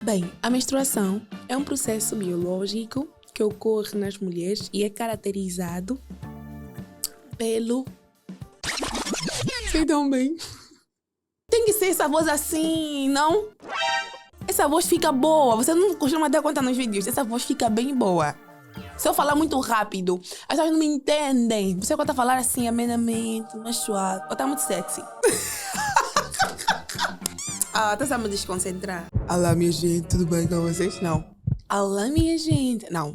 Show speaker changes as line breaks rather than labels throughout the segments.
Bem, a menstruação é um processo biológico que ocorre nas mulheres e é caracterizado pelo... Sei tão bem. Tem que ser essa voz assim, não? Essa voz fica boa. Você não costuma dar conta nos vídeos. Essa voz fica bem boa. Se eu falar muito rápido, as pessoas não me entendem. Você pode falar assim, amenamente, mais suave. Ou tá muito sexy. Tá a me desconcentrar. Olá, minha gente, tudo bem com vocês? Não. Olá, minha gente. Não.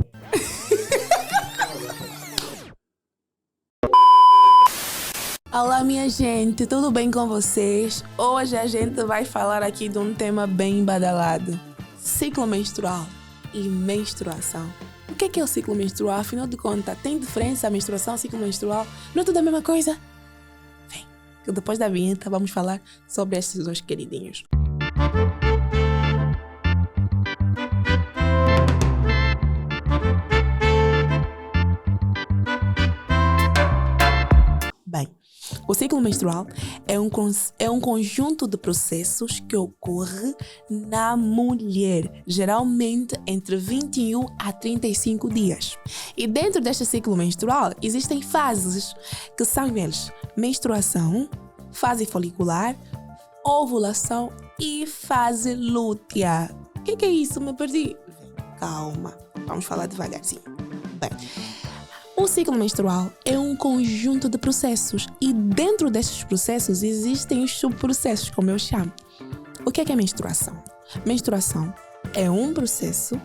Olá, minha gente, tudo bem com vocês? Hoje a gente vai falar aqui de um tema bem badalado. Ciclo menstrual e menstruação. O que é o ciclo menstrual? Afinal de contas, tem diferença a menstruação e ciclo menstrual? Não é tudo a mesma coisa? Vem, que depois da vinheta vamos falar sobre esses dois queridinhos. Bem, o ciclo menstrual é um conjunto de processos que ocorre na mulher, geralmente entre 21 a 35 dias. E dentro deste ciclo menstrual existem fases, que são eles: menstruação, fase folicular, ovulação e fase lútea. O que é isso? Me perdi. Calma, vamos falar devagarzinho. Bem, o ciclo menstrual é um conjunto de processos e dentro destes processos existem os subprocessos, como eu chamo. O que é menstruação? Menstruação é um processo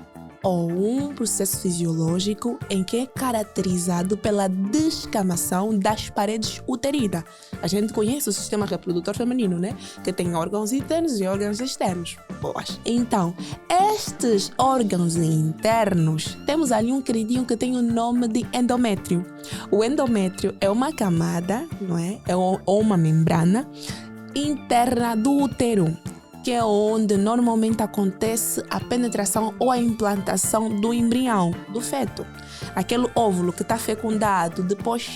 fisiológico em que é caracterizado pela descamação das paredes uterinas. A gente conhece o sistema reprodutor feminino, né? Que tem órgãos internos e órgãos externos. Boas. Então, estes órgãos internos, temos ali um queridinho que tem o nome de endométrio. O endométrio é uma camada, não é? Ou uma membrana interna do útero, que é onde normalmente acontece a penetração ou a implantação do embrião, do feto. Aquele óvulo que está fecundado, depois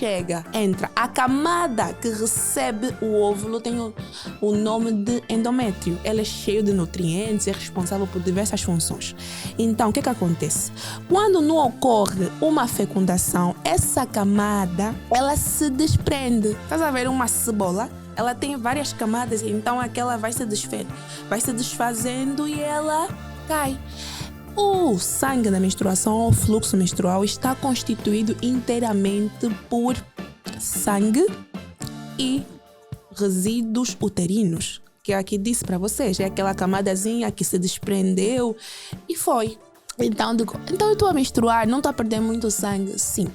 entra. A camada que recebe o óvulo tem o nome de endométrio. Ele é cheio de nutrientes, é responsável por diversas funções. Então, o que acontece? Quando não ocorre uma fecundação, essa camada, ela se desprende. Estás a ver uma cebola? Ela tem várias camadas, então aquela vai se desfazendo e ela cai. O sangue da menstruação, o fluxo menstrual, está constituído inteiramente por sangue e resíduos uterinos, que eu aqui disse para vocês, é aquela camadazinha que se desprendeu e foi. Então eu estou a menstruar, não estou a perder muito sangue? Sim.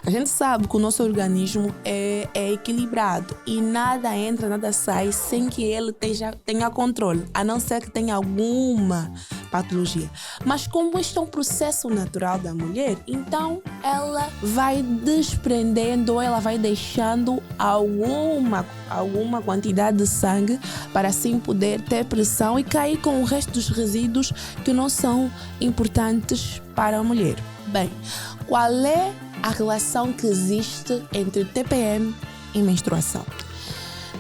A gente sabe que o nosso organismo é equilibrado e nada entra, nada sai sem que ele tenha controle, a não ser que tenha alguma patologia. Mas como este é um processo natural da mulher, então ela vai desprendendo ou ela vai deixando alguma quantidade de sangue para assim poder ter pressão e cair com o resto dos resíduos que não são importantes para a mulher. Bem, qual é a relação que existe entre TPM e menstruação?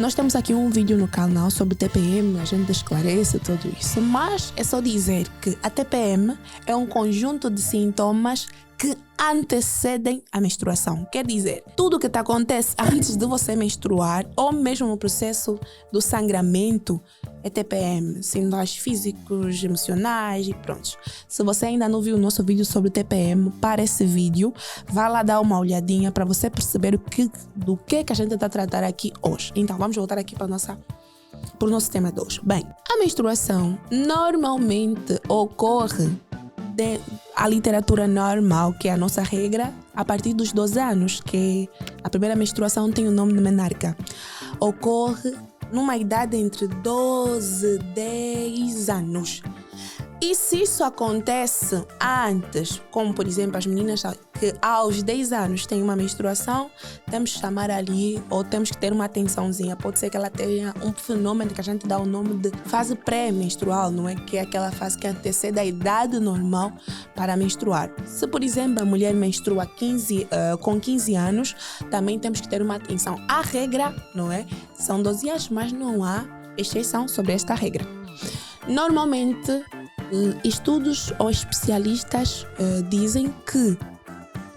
Nós temos aqui um vídeo no canal sobre TPM, a gente esclarece tudo isso, mas é só dizer que a TPM é um conjunto de sintomas que antecedem a menstruação. Quer dizer, tudo que acontece antes de você menstruar, ou mesmo no processo do sangramento, é TPM. Sintomas físicos, emocionais e pronto. Se você ainda não viu o nosso vídeo sobre TPM, para esse vídeo, vá lá dar uma olhadinha para você perceber do que a gente está a tratar aqui hoje. Então, vamos voltar aqui para o nosso tema de hoje. Bem, a menstruação normalmente ocorre a literatura normal, que é a nossa regra, a partir dos 12 anos, que a primeira menstruação tem o nome de menarca. Ocorre numa idade entre 12 e 10 anos. E se isso acontece antes, como por exemplo as meninas que aos 10 anos têm uma menstruação, temos que chamar ali, ou temos que ter uma atençãozinha. Pode ser que ela tenha um fenômeno que a gente dá o nome de fase pré-menstrual, não é? Que é aquela fase que antecede a idade normal para menstruar. Se por exemplo a mulher menstrua com 15 anos, também temos que ter uma atenção. A regra, não é? São 12 anos, mas não há exceção sobre esta regra. Normalmente Estudos ou especialistas dizem que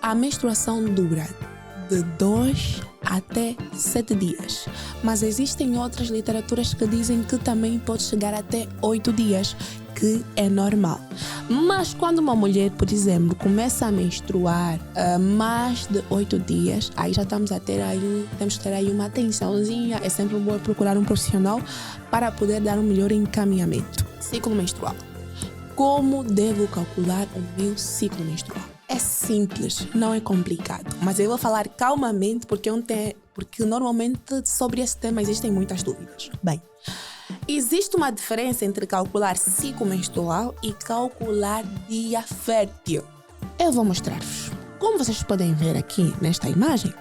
a menstruação dura de 2 até 7 dias. Mas existem outras literaturas que dizem que também pode chegar até 8 dias, que é normal. Mas quando uma mulher, por exemplo, começa a menstruar mais de 8 dias, aí já temos que ter aí uma atençãozinha. É sempre bom procurar um profissional para poder dar um melhor encaminhamento. Ciclo menstrual. Como devo calcular o meu ciclo menstrual? É simples, não é complicado. Mas eu vou falar calmamente porque normalmente sobre esse tema existem muitas dúvidas. Bem, existe uma diferença entre calcular ciclo menstrual e calcular dia fértil. Eu vou mostrar-vos. Como vocês podem ver aqui nesta imagem,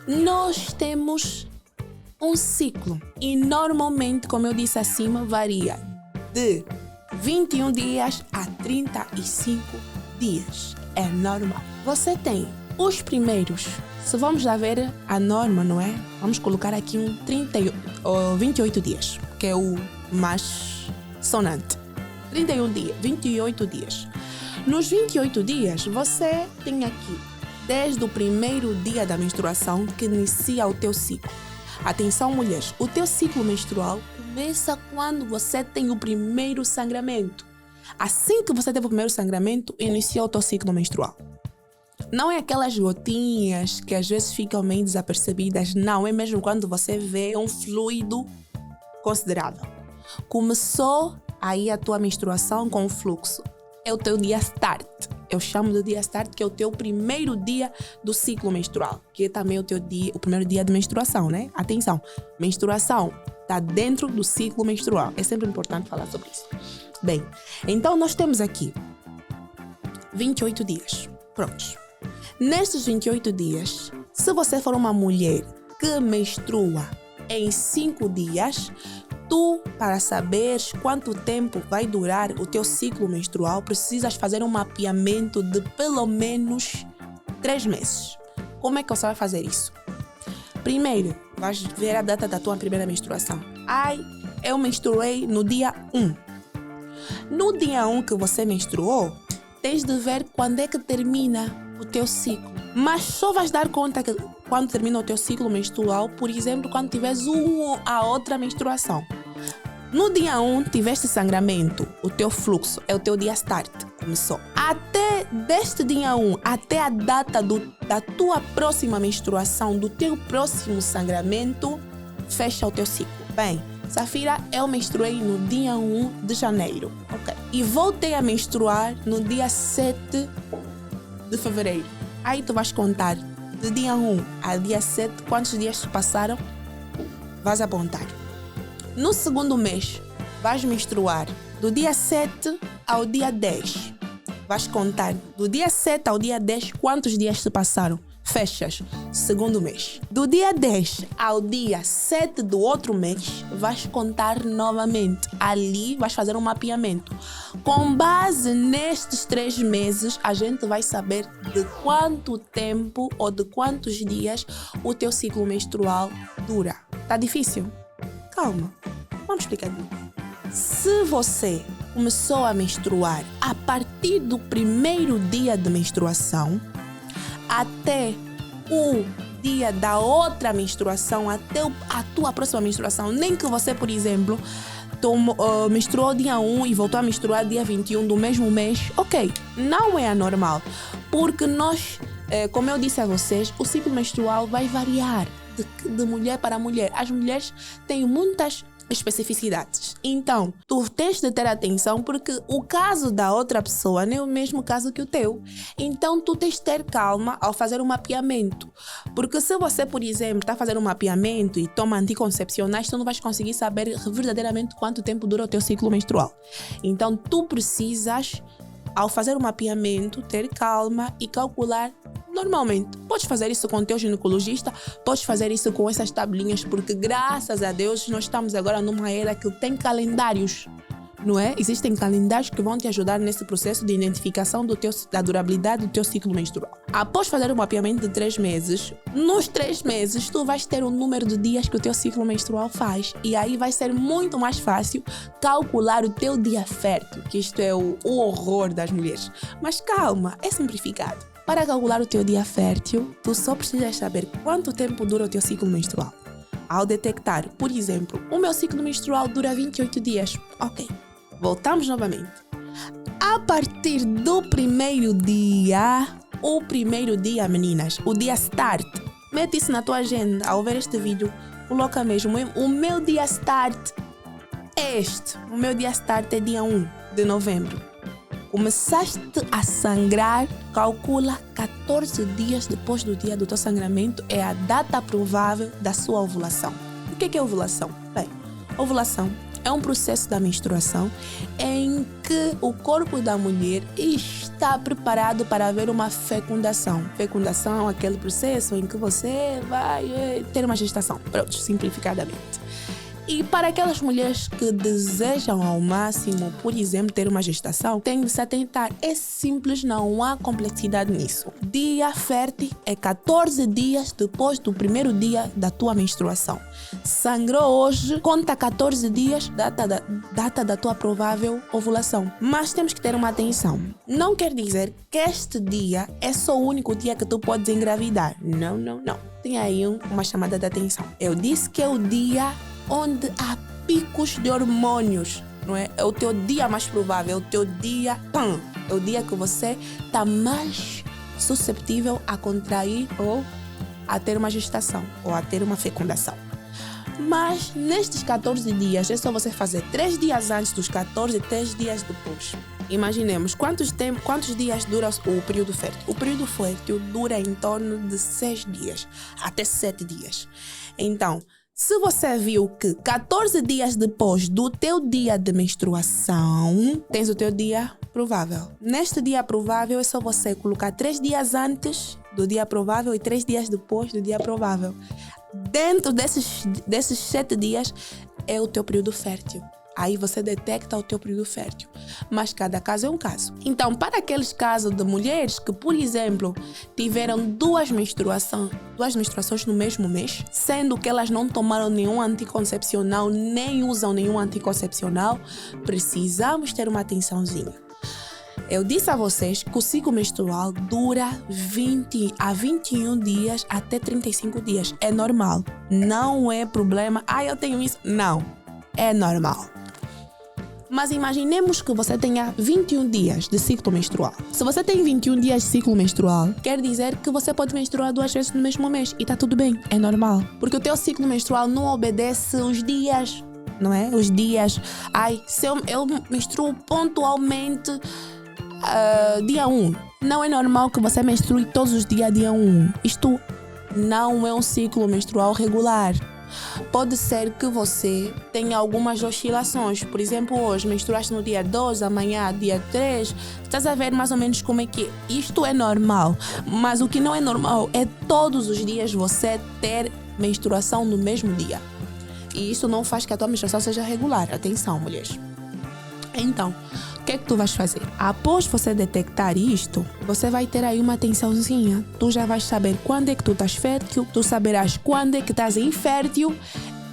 nós temos um ciclo e normalmente, como eu disse acima, varia de 21 dias a 35 dias. É normal. Você tem os primeiros, se vamos lá ver a norma, não é? Vamos colocar aqui 28 dias, que é o mais sonante. 28 dias. Nos 28 dias, você tem aqui, desde o primeiro dia da menstruação, que inicia o teu ciclo. Atenção, mulheres, o teu ciclo menstrual começa quando você tem o primeiro sangramento. Assim que você teve o primeiro sangramento, inicia o teu ciclo menstrual. Não é aquelas gotinhas que às vezes ficam meio desapercebidas. Não, é mesmo quando você vê um fluido considerável. Começou aí a tua menstruação com o fluxo. É o teu dia start. Eu chamo de dia start, que é o teu primeiro dia do ciclo menstrual. Que é também o primeiro dia de menstruação, né? Atenção, menstruação está dentro do ciclo menstrual. É sempre importante falar sobre isso. Bem, então nós temos aqui 28 dias. Prontos. Nestes 28 dias, se você for uma mulher que menstrua em 5 dias, tu, para saberes quanto tempo vai durar o teu ciclo menstrual, precisas fazer um mapeamento de pelo menos 3 meses. Como é que você vai fazer isso? Primeiro, vais ver a data da tua primeira menstruação. Eu menstruei no dia 1. No dia 1 que você menstruou, tens de ver quando é que termina o teu ciclo. Mas só vais dar conta que quando termina o teu ciclo menstrual, por exemplo, quando tiveres a outra menstruação. No dia 1, tiveste sangramento, o teu fluxo, é o teu dia start, começou. Até deste dia 1, até a data da tua próxima menstruação, do teu próximo sangramento, fecha o teu ciclo. Bem, Safira, eu menstruei no dia 1 de janeiro, ok? E voltei a menstruar no dia 7 de fevereiro. Aí tu vais contar de dia 1 a dia 7, quantos dias se passaram, vais apontar. No segundo mês, vais menstruar do dia 7 ao dia 10. Vais contar do dia 7 ao dia 10, quantos dias se passaram. Fechas, segundo mês. Do dia 10 ao dia 7 do outro mês, vais contar novamente. Ali vais fazer um mapeamento. Com base nestes 3 meses, a gente vai saber de quanto tempo ou de quantos dias o teu ciclo menstrual dura. Tá difícil? Calma, vamos explicar de novo. Se você começou a menstruar a partir do primeiro dia de menstruação, até o dia da outra menstruação, até a tua próxima menstruação, nem que você, por exemplo, menstruou dia 1 e voltou a menstruar dia 21 do mesmo mês, ok, não é anormal, porque nós, como eu disse a vocês, o ciclo menstrual vai variar de mulher para mulher. As mulheres têm muitas especificidades. Então, tu tens de ter atenção porque o caso da outra pessoa não é o mesmo caso que o teu. Então, tu tens de ter calma ao fazer um mapeamento. Porque se você, por exemplo, está fazendo um mapeamento e toma anticoncepcionais, tu não vais conseguir saber verdadeiramente quanto tempo dura o teu ciclo menstrual. Então, tu precisas, ao fazer o mapeamento, ter calma e calcular normalmente. Podes fazer isso com o teu ginecologista, podes fazer isso com essas tabelinhas, porque graças a Deus nós estamos agora numa era que tem calendários. não é? Existem calendários que vão te ajudar nesse processo de identificação da durabilidade do teu ciclo menstrual. Após fazer o mapeamento de 3 meses, nos 3 meses tu vais ter o número de dias que o teu ciclo menstrual faz. E aí vai ser muito mais fácil calcular o teu dia fértil, que isto é o horror das mulheres. Mas calma, é simplificado. Para calcular o teu dia fértil, tu só precisas saber quanto tempo dura o teu ciclo menstrual. Ao detectar, por exemplo, o meu ciclo menstrual dura 28 dias. Ok, voltamos novamente. A partir do primeiro dia, meninas, o dia start, mete isso na tua agenda. Ao ver este vídeo, coloca mesmo, o meu dia start é este. O meu dia start é dia 1 de novembro. Começaste a sangrar, calcula 14 dias depois do dia do teu sangramento é a data provável da sua ovulação. O que é ovulação? Bem, ovulação é um processo da menstruação em que o corpo da mulher está preparado para haver uma fecundação. Fecundação é aquele processo em que você vai ter uma gestação. Pronto, simplificadamente. E para aquelas mulheres que desejam ao máximo, por exemplo, ter uma gestação, tem de se atentar. É simples, não há complexidade nisso. Dia fértil é 14 dias depois do primeiro dia da tua menstruação. Sangrou hoje, conta 14 dias, data da tua provável ovulação. Mas temos que ter uma atenção. Não quer dizer que este dia é só o único dia que tu podes engravidar. Não. Tem aí uma chamada de atenção. Eu disse que é o dia onde há picos de hormônios, não é? É o teu dia mais provável, é o teu dia, é o dia que você está mais susceptível a contrair ou a ter uma gestação ou a ter uma fecundação. Mas nestes 14 dias, é só você fazer 3 dias antes dos 14 e 3 dias depois. Imaginemos quantos dias dura o período fértil. O período fértil dura em torno de 6 dias, até 7 dias. Então, se você viu que 14 dias depois do teu dia de menstruação, tens o teu dia provável. Neste dia provável é só você colocar 3 dias antes do dia provável e 3 dias depois do dia provável. Dentro desses 7 dias é o teu período fértil. Aí você detecta o teu período fértil. Mas cada caso é um caso. Então, para aqueles casos de mulheres que, por exemplo, tiveram duas menstruações no mesmo mês, sendo que elas não tomaram nenhum anticoncepcional, nem usam nenhum anticoncepcional, precisamos ter uma atençãozinha. Eu disse a vocês que o ciclo menstrual dura 20 a 21 dias até 35 dias. É normal. Não é problema. Eu tenho isso. Não. É normal. Mas imaginemos que você tenha 21 dias de ciclo menstrual. Se você tem 21 dias de ciclo menstrual, quer dizer que você pode menstruar 2 vezes no mesmo mês. E tá tudo bem, é normal. Porque o teu ciclo menstrual não obedece os dias, não é? Os dias. Se eu menstruo pontualmente dia 1. Não é normal que você menstrue todos os dias dia 1. Isto não é um ciclo menstrual regular. Pode ser que você tenha algumas oscilações. Por exemplo, hoje menstruaste no dia 2, amanhã dia 3. Estás a ver mais ou menos como é que é. Isto é normal. Mas o que não é normal é todos os dias você ter menstruação no mesmo dia. E isso não faz que a tua menstruação seja regular. Atenção, mulheres. Então, o que é que tu vais fazer? Após você detectar isto, você vai ter aí uma atençãozinha. Tu já vais saber quando é que tu estás fértil, tu saberás quando é que estás infértil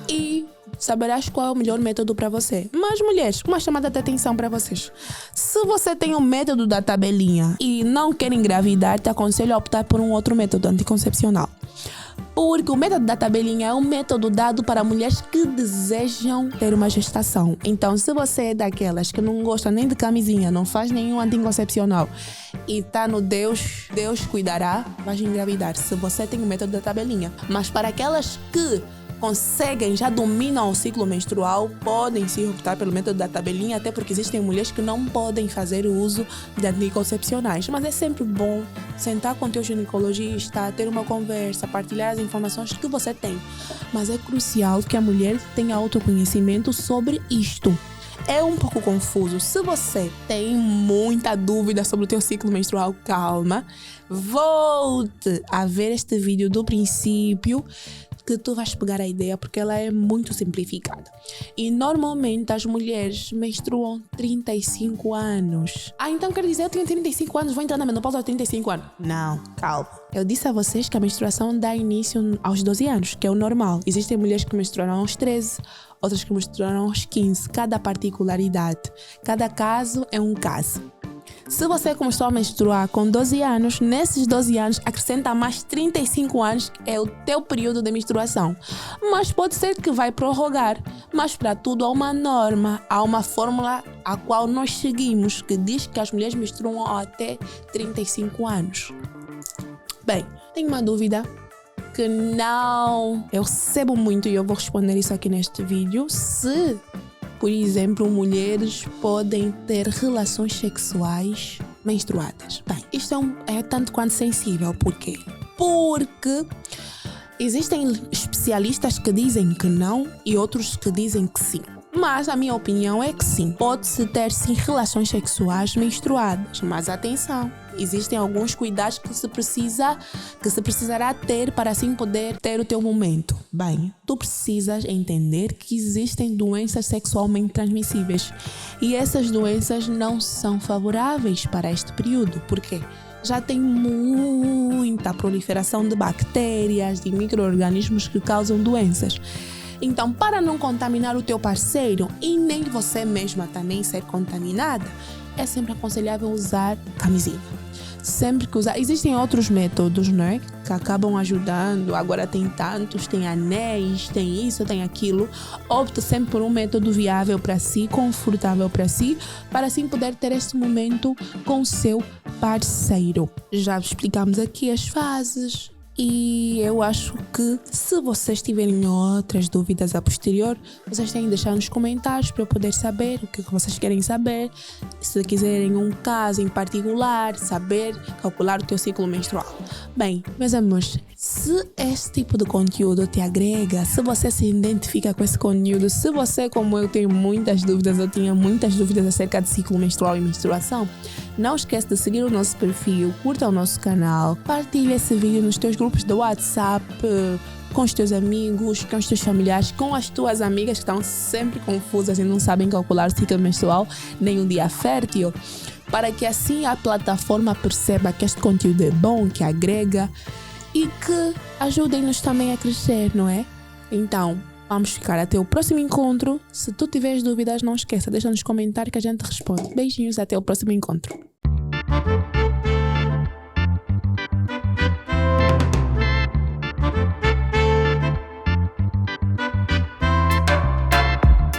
e saberás qual é o melhor método para você. Mas, mulheres, uma chamada de atenção para vocês. Se você tem o método da tabelinha e não quer engravidar, te aconselho a optar por um outro método anticoncepcional. Porque o método da tabelinha é um método dado para mulheres que desejam ter uma gestação. Então, se você é daquelas que não gosta nem de camisinha, não faz nenhum anticoncepcional e tá no Deus cuidará, vai engravidar. Se você tem o método da tabelinha. Mas para aquelas que conseguem, já dominam o ciclo menstrual, podem sim optar pelo método da tabelinha, até porque existem mulheres que não podem fazer o uso de anticoncepcionais. Mas é sempre bom sentar com o teu ginecologista, ter uma conversa, partilhar as informações que você tem. Mas é crucial que a mulher tenha autoconhecimento sobre isto. É um pouco confuso. Se você tem muita dúvida sobre o teu ciclo menstrual, calma. Volte a ver este vídeo do princípio, que tu vais pegar a ideia porque ela é muito simplificada. E normalmente as mulheres menstruam 35 anos. Então quer dizer, eu tenho 35 anos, vou entrar na menopausa aos 35 anos. Não, calma. Eu disse a vocês que a menstruação dá início aos 12 anos, que é o normal. Existem mulheres que menstruam aos 13, outras que menstruam aos 15. Cada particularidade, cada caso é um caso. Se você começou a menstruar com 12 anos, nesses 12 anos acrescenta mais 35 anos, que é o teu período de menstruação. Mas pode ser que vai prorrogar. Mas para tudo há uma norma, há uma fórmula a qual nós seguimos, que diz que as mulheres menstruam até 35 anos. Bem, tenho uma dúvida que eu recebo muito e eu vou responder isso aqui neste vídeo. Se, por exemplo, mulheres podem ter relações sexuais menstruadas. Bem, isto é tanto quanto sensível. Por quê? Porque existem especialistas que dizem que não e outros que dizem que sim. Mas a minha opinião é que sim, pode-se ter sim relações sexuais menstruadas. Mas atenção, existem alguns cuidados que se precisará ter para assim poder ter o teu momento. Bem, tu precisas entender que existem doenças sexualmente transmissíveis e essas doenças não são favoráveis para este período. Por quê? Já tem muita proliferação de bactérias, de micro-organismos que causam doenças. Então, para não contaminar o teu parceiro e nem você mesma também ser contaminada, é sempre aconselhável usar camisinha. Sempre que usar. Existem outros métodos, né, que acabam ajudando. Agora tem tantos, tem anéis, tem isso, tem aquilo. Opta sempre por um método viável para si, confortável para si, para assim poder ter este momento com o seu parceiro. Já explicamos aqui as fases. E eu acho que se vocês tiverem outras dúvidas a posterior, vocês têm que deixar nos comentários para eu poder saber o que vocês querem saber. Se quiserem um caso em particular, saber calcular o teu ciclo menstrual. Bem, meus amores, se este tipo de conteúdo te agrega, se você se identifica com esse conteúdo, se você, como eu, tem muitas dúvidas, eu tinha muitas dúvidas acerca de ciclo menstrual e menstruação, não esquece de seguir o nosso perfil, curta o nosso canal, partilha esse vídeo nos teus grupos do WhatsApp, com os teus amigos, com os teus familiares, com as tuas amigas que estão sempre confusas e não sabem calcular o ciclo menstrual nem um dia fértil, para que assim a plataforma perceba que este conteúdo é bom, que agrega e que ajudem-nos também a crescer, não é? Então, vamos ficar até o próximo encontro. Se tu tiveres dúvidas, não esqueça, deixa nos comentários que a gente responde. Beijinhos, até o próximo encontro.